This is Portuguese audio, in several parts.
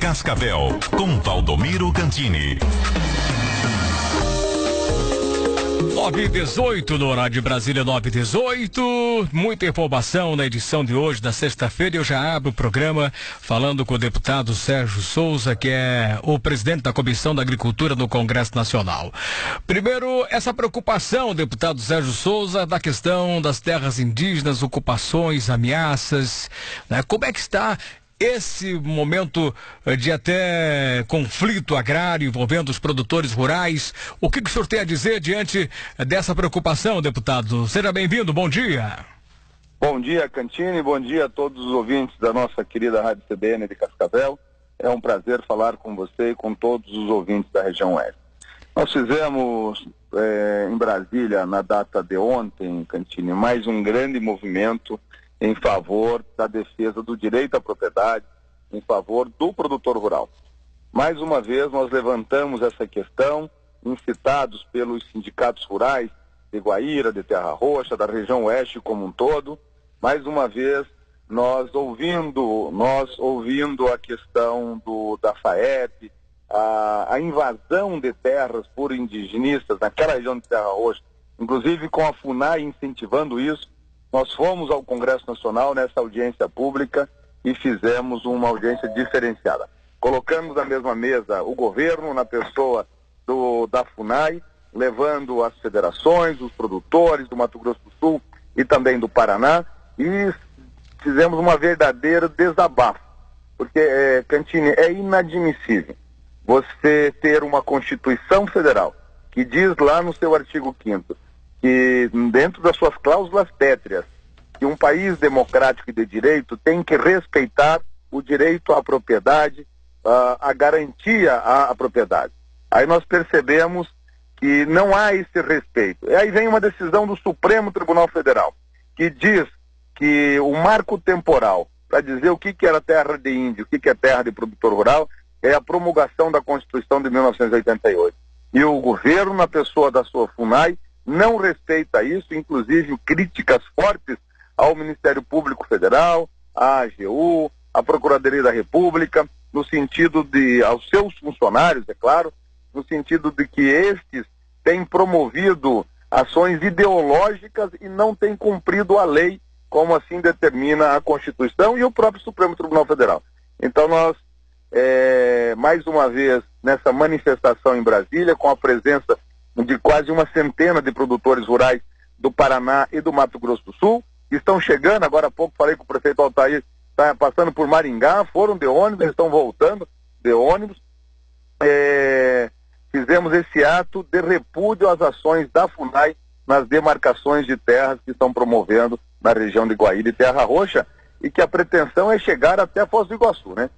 Cascavel, com Valdomiro Cantini. 9h18 no horário de Brasília, 9h18. Muita informação na edição de hoje, da sexta-feira. Eu já abro o programa falando com o deputado Sérgio Souza, que é o presidente da Comissão da Agricultura no Congresso Nacional. Primeiro, essa preocupação, deputado Sérgio Souza, da questão das terras indígenas, ocupações, ameaças, né? Como é que está esse momento de até conflito agrário envolvendo os produtores rurais? O que o senhor tem a dizer diante dessa preocupação, deputado? Seja bem-vindo, bom dia. Bom dia, Cantini, bom dia a todos os ouvintes da nossa querida Rádio CBN de Cascavel. É um prazer falar com você e com todos os ouvintes da região oeste. Nós fizemos em Brasília, na data de ontem, Cantini, mais um grande movimento em favor da defesa do direito à propriedade, em favor do produtor rural. Mais uma vez, nós levantamos essa questão, incitados pelos sindicatos rurais de Guaíra, de Terra Roxa, da região oeste como um todo. Mais uma vez, nós ouvindo a questão da FAEP, a invasão de terras por indigenistas naquela região de Terra Roxa, inclusive com a FUNAI incentivando isso. Nós fomos ao Congresso Nacional nessa audiência pública e fizemos uma audiência diferenciada. Colocamos na mesma mesa o governo, na pessoa da FUNAI, levando as federações, os produtores do Mato Grosso do Sul e também do Paraná, e fizemos uma verdadeira desabafo, porque, Cantini, é inadmissível você ter uma Constituição Federal que diz lá no seu artigo 5º que, dentro das suas cláusulas pétreas, que um país democrático e de direito tem que respeitar o direito à propriedade, a garantia à propriedade. Aí nós percebemos que não há esse respeito. E aí vem uma decisão do Supremo Tribunal Federal, que diz que o marco temporal para dizer o que era terra de índio, o que é terra de produtor rural, é a promulgação da Constituição de 1988. E o governo, na pessoa da sua FUNAI, não respeita isso, inclusive críticas fortes ao Ministério Público Federal, à AGU, à Procuradoria da República, no sentido de, aos seus funcionários, é claro, no sentido de que estes têm promovido ações ideológicas e não têm cumprido a lei, como assim determina a Constituição e o próprio Supremo Tribunal Federal. Então nós, mais uma vez, nessa manifestação em Brasília, com a presença de quase uma centena de produtores rurais do Paraná e do Mato Grosso do Sul, que estão chegando. Agora há pouco falei com o prefeito Altair, está passando por Maringá, foram de ônibus, eles estão voltando de ônibus. Fizemos esse ato de repúdio às ações da FUNAI nas demarcações de terras que estão promovendo na região de Guaíra e Terra Roxa, e que a pretensão é chegar até Foz do Iguaçu, né?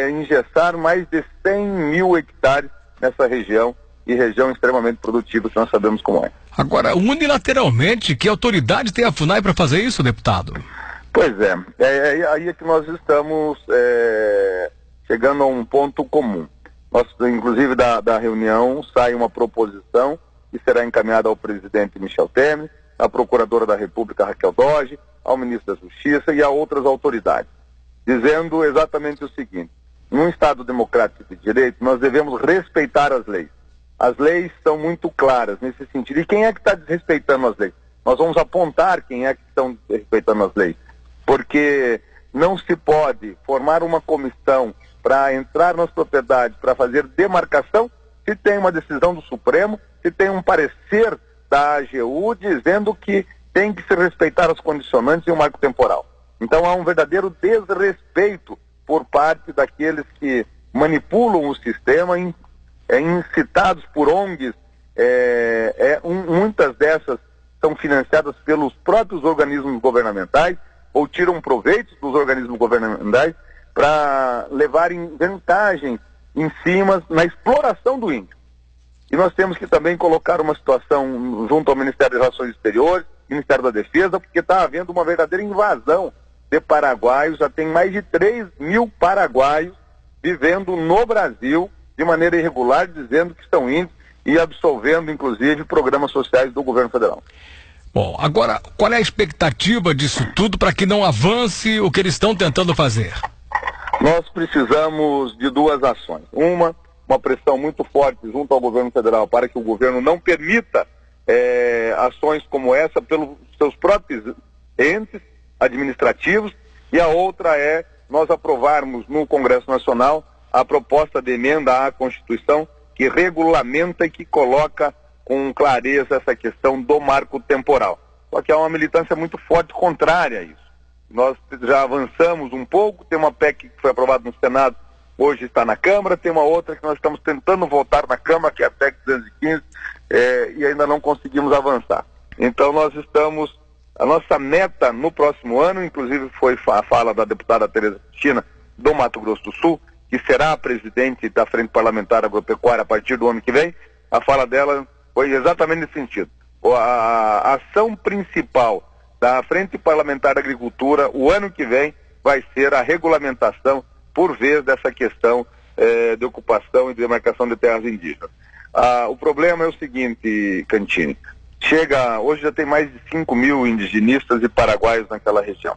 Engessar mais de 100 mil hectares nessa região, e região extremamente produtiva, que nós sabemos como é. Agora, unilateralmente, que autoridade tem a FUNAI para fazer isso, deputado? Pois aí é que nós estamos chegando a um ponto comum. Nós, inclusive, da reunião sai uma proposição que será encaminhada ao presidente Michel Temer, à procuradora da República Raquel Dodge, ao ministro da Justiça e a outras autoridades, dizendo exatamente o seguinte: num Estado democrático de direito, nós devemos respeitar as leis. As leis são muito claras nesse sentido. E quem é que está desrespeitando as leis? Nós vamos apontar quem é que estão desrespeitando as leis. Porque não se pode formar uma comissão para entrar nas propriedades, para fazer demarcação, se tem uma decisão do Supremo, se tem um parecer da AGU dizendo que tem que se respeitar as condicionantes e o marco temporal. Então há um verdadeiro desrespeito por parte daqueles que manipulam o sistema, incitados por ONGs, muitas dessas são financiadas pelos próprios organismos governamentais, ou tiram proveito dos organismos governamentais para levarem vantagens em cima na exploração do índio. E nós temos que também colocar uma situação junto ao Ministério das Relações Exteriores, Ministério da Defesa, porque está havendo uma verdadeira invasão de paraguaios. Já tem mais de 3 mil paraguaios vivendo no Brasil de maneira irregular, dizendo que estão indo e absolvendo, inclusive, programas sociais do governo federal. Bom, agora, qual é a expectativa disso tudo para que não avance o que eles estão tentando fazer? Nós precisamos de duas ações. Uma pressão muito forte junto ao governo federal para que o governo não permita ações como essa pelos seus próprios entes administrativos, e a outra é nós aprovarmos no Congresso Nacional a proposta de emenda à Constituição que regulamenta e que coloca com clareza essa questão do marco temporal. Só que há uma militância muito forte contrária a isso. Nós já avançamos um pouco, tem uma PEC que foi aprovada no Senado, hoje está na Câmara, tem uma outra que nós estamos tentando voltar na Câmara, que é a PEC 215, e ainda não conseguimos avançar. Então a nossa meta no próximo ano, inclusive foi a fala da deputada Tereza Cristina, do Mato Grosso do Sul, que será a presidente da Frente Parlamentar Agropecuária a partir do ano que vem, a fala dela foi exatamente nesse sentido. A ação principal da Frente Parlamentar Agricultura, o ano que vem, vai ser a regulamentação, por vez, dessa questão de ocupação e demarcação de terras indígenas. O problema é o seguinte, Cantini, hoje já tem mais de 5 mil indigenistas e paraguaios naquela região,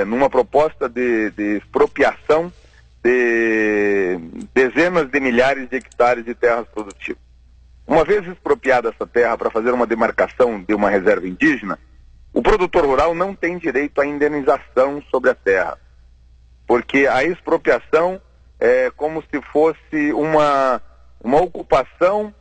numa proposta de expropriação de dezenas de milhares de hectares de terras produtivas. Uma vez expropriada essa terra para fazer uma demarcação de uma reserva indígena, o produtor rural não tem direito à indenização sobre a terra, porque a expropriação é como se fosse uma ocupação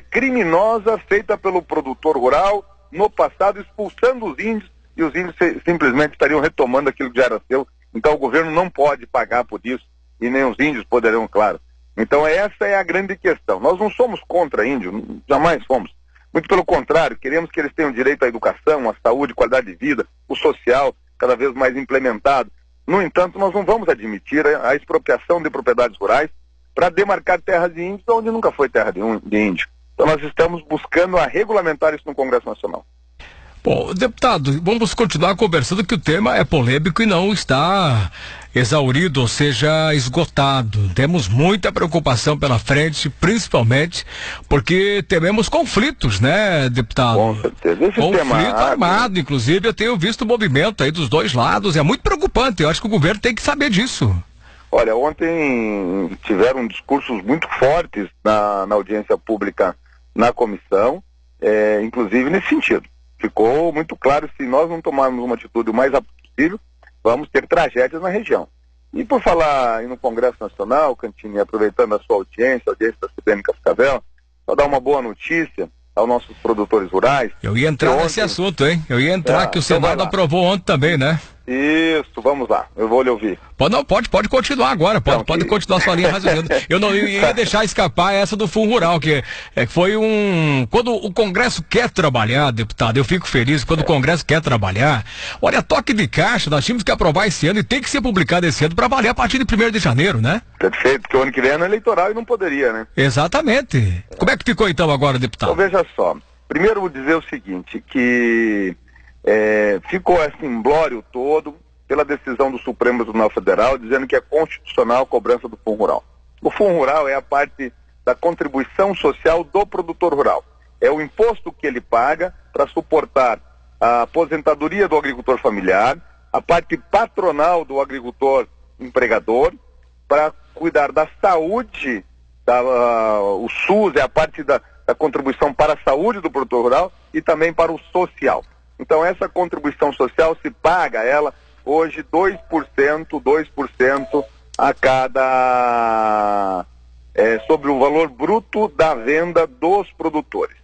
criminosa feita pelo produtor rural no passado, expulsando os índios, e os índios simplesmente estariam retomando aquilo que já era seu. Então o governo não pode pagar por isso, e nem os índios poderão, claro. Então essa é a grande questão. Nós não somos contra índio, jamais fomos. Muito pelo contrário, queremos que eles tenham direito à educação, à saúde, qualidade de vida, o social, cada vez mais implementado. No entanto, nós não vamos admitir a expropriação de propriedades rurais para demarcar terras de índios onde nunca foi terra de índio. Então nós estamos buscando a regulamentar isso no Congresso Nacional. Bom, deputado, vamos continuar conversando, que o tema é polêmico e não está exaurido, ou seja, esgotado. Temos muita preocupação pela frente, principalmente porque tememos conflitos, né, deputado? Com certeza. Conflito armado, inclusive eu tenho visto o movimento aí dos dois lados, é muito preocupante. Eu acho que o governo tem que saber disso. Olha, ontem tiveram discursos muito fortes na audiência pública na comissão, inclusive nesse sentido. Ficou muito claro, se nós não tomarmos uma atitude o mais rápido possível, vamos ter tragédias na região. E por falar aí no Congresso Nacional, Cantini, aproveitando a sua audiência, a audiência da CBN Cascavel, só dar uma boa notícia aos nossos produtores rurais. Eu ia entrar nesse assunto, hein? Eu ia entrar, que o Senado aprovou ontem também, né? Isso, vamos lá, eu vou lhe ouvir. Pode continuar agora, pode continuar sua linha raciocínio. Eu não ia deixar escapar essa do Fundo Rural, que foi quando o Congresso quer trabalhar, deputado, eu fico feliz quando o Congresso quer trabalhar. Olha, toque de caixa, nós tínhamos que aprovar esse ano e tem que ser publicado esse ano para valer a partir de 1º de janeiro, né? Perfeito, porque o ano que vem é ano eleitoral e não poderia, né? Exatamente. Como é que ficou então agora, deputado? Então veja só, primeiro vou dizer o seguinte, que ficou esse imbróglio todo pela decisão do Supremo Tribunal Federal, dizendo que é constitucional a cobrança do Fundo Rural. O Fundo Rural é a parte da contribuição social do produtor rural. É o imposto que ele paga para suportar a aposentadoria do agricultor familiar, a parte patronal do agricultor empregador, para cuidar da saúde, o SUS é a parte da contribuição para a saúde do produtor rural e também para o social. Então essa contribuição social se paga ela hoje 2% a cada sobre o valor bruto da venda dos produtores.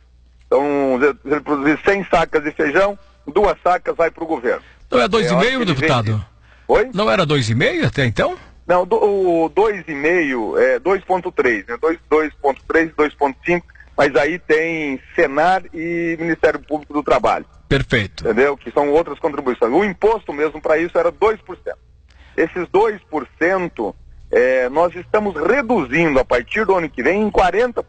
Então, se ele produzir 100 sacas de feijão, 2 sacas vai para o governo. Não é 2,5, deputado? Oi? Não era 2,5 até então? Não, o 2,5 é 2,3, né? 2,3, 2,5, mas aí tem Senar e Ministério Público do Trabalho. Perfeito. Entendeu? Que são outras contribuições. O imposto mesmo para isso era 2%. Esses 2%, nós estamos reduzindo a partir do ano que vem em 40%.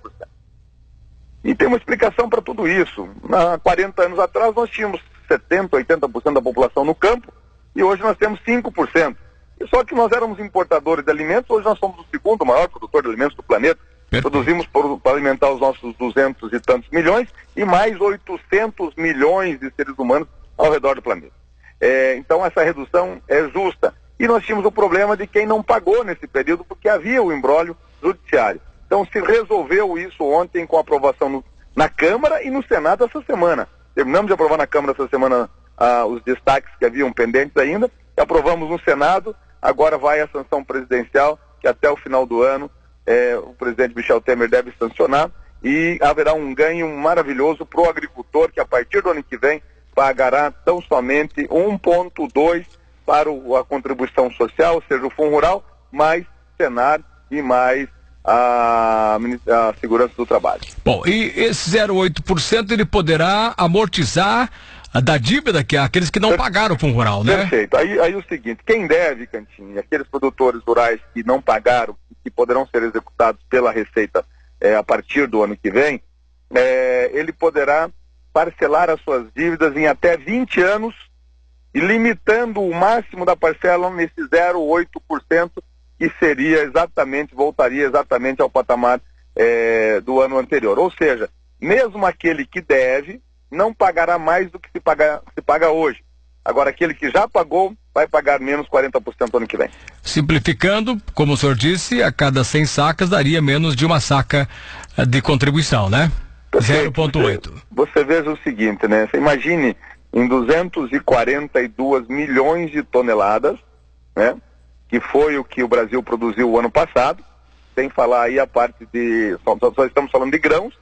E tem uma explicação para tudo isso. Há 40 anos atrás nós tínhamos 70%, 80% da população no campo e hoje nós temos 5%. E só que nós éramos importadores de alimentos, hoje nós somos o segundo maior produtor de alimentos do planeta. Produzimos para alimentar os nossos 200 e tantos milhões e mais 800 milhões de seres humanos ao redor do planeta. Então essa redução é justa. e nós tínhamos o problema de quem não pagou nesse período, porque havia o imbróglio judiciário. Então se resolveu isso ontem com a aprovação na Câmara e no Senado essa semana. Terminamos de aprovar na Câmara essa semana os destaques que haviam pendentes ainda, e aprovamos no Senado, agora vai a sanção presidencial, que até o final do ano o presidente Michel Temer deve sancionar, e haverá um ganho maravilhoso para o agricultor, que a partir do ano que vem pagará tão somente 1,2 para a contribuição social, ou seja, o Fundo Rural, mais Senar e mais a segurança do trabalho. Bom, e esse 0,8% ele poderá amortizar da dívida que aqueles que não pagaram o Fundo Rural, né? Perfeito. Aí o seguinte, quem deve, Cantini, aqueles produtores rurais que não pagaram, que poderão ser executados pela Receita a partir do ano que vem, ele poderá parcelar as suas dívidas em até 20 anos e limitando o máximo da parcela nesse 0,8%, que voltaria exatamente ao patamar do ano anterior. Ou seja, mesmo aquele que deve não pagará mais do que se paga hoje. Agora, aquele que já pagou vai pagar menos 40% no ano que vem. Simplificando, como o senhor disse, a cada 100 sacas daria menos de uma saca de contribuição, né? 0,8. Você veja o seguinte, né? Você imagine em 242 milhões de toneladas, né? Que foi o que o Brasil produziu o ano passado, sem falar aí a parte de... Só estamos falando de grãos.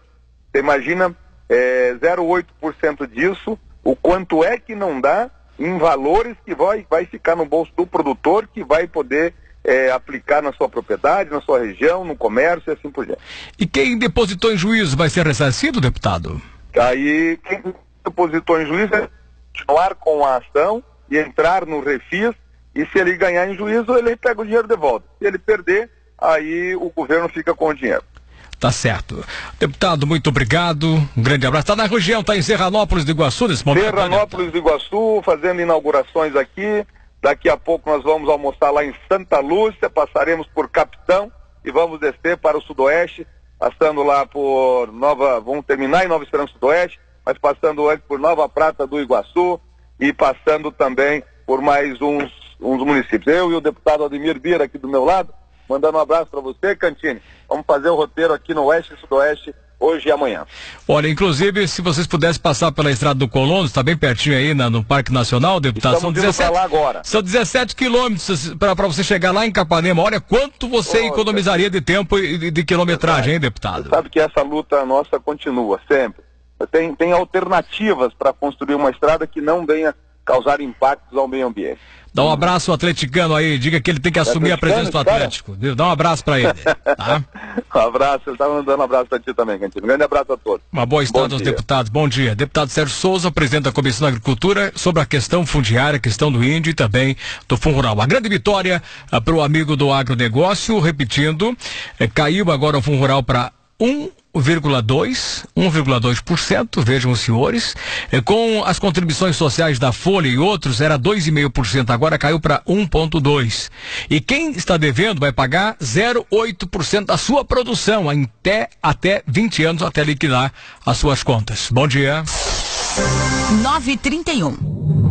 Você imagina 0,8% disso, o quanto é que não dá em valores que vai ficar no bolso do produtor, que vai poder aplicar na sua propriedade, na sua região, no comércio e assim por diante. E quem depositou em juízo vai ser ressarcido, deputado? Aí quem depositou em juízo é continuar com a ação e entrar no refis, e se ele ganhar em juízo, ele pega o dinheiro de volta. Se ele perder, aí o governo fica com o dinheiro. Tá certo. Deputado, muito obrigado. Um grande abraço. Está na região, está em Serranópolis do Iguaçu nesse momento? Serranópolis do Iguaçu, fazendo inaugurações aqui. Daqui a pouco nós vamos almoçar lá em Santa Lúcia, passaremos por Capitão e vamos descer para o Sudoeste, passando lá por vamos terminar em Nova Esperança Sudoeste, mas passando antes por Nova Prata do Iguaçu e passando também por mais uns municípios. Eu e o deputado Ademir Bira aqui do meu lado, mandando um abraço para você, Cantini. Vamos fazer o roteiro aqui no Oeste e Sudoeste hoje e amanhã. Olha, inclusive, se vocês pudessem passar pela Estrada do Colono, está bem pertinho aí no Parque Nacional, deputado. Estamos indo para lá agora. São 17 quilômetros para você chegar lá em Capanema. Olha quanto você economizaria de tempo e de quilometragem, hein, deputado? Você sabe que essa luta nossa continua, sempre. Tem alternativas para construir uma estrada que não venha causar impactos ao meio ambiente. Dá um abraço ao atleticano aí, diga que ele tem que assumir a presença do Atlético. Dá um abraço pra ele, tá? Um abraço, ele tá mandando um abraço pra ti também, Cantino. Um grande abraço a todos. Uma boa estrada aos deputados. Bom dia. Deputado Sérgio Souza, presidente da Comissão da Agricultura, sobre a questão fundiária, a questão do índio e também do Fundo Rural. Uma grande vitória para o amigo do agronegócio, repetindo, caiu agora o Fundo Rural para 1,2%, vejam os senhores, com as contribuições sociais da Folha e outros era 2,5%, agora caiu para 1,2%. E quem está devendo vai pagar 0,8% da sua produção até 20 anos, até liquidar as suas contas. Bom dia. 9h31.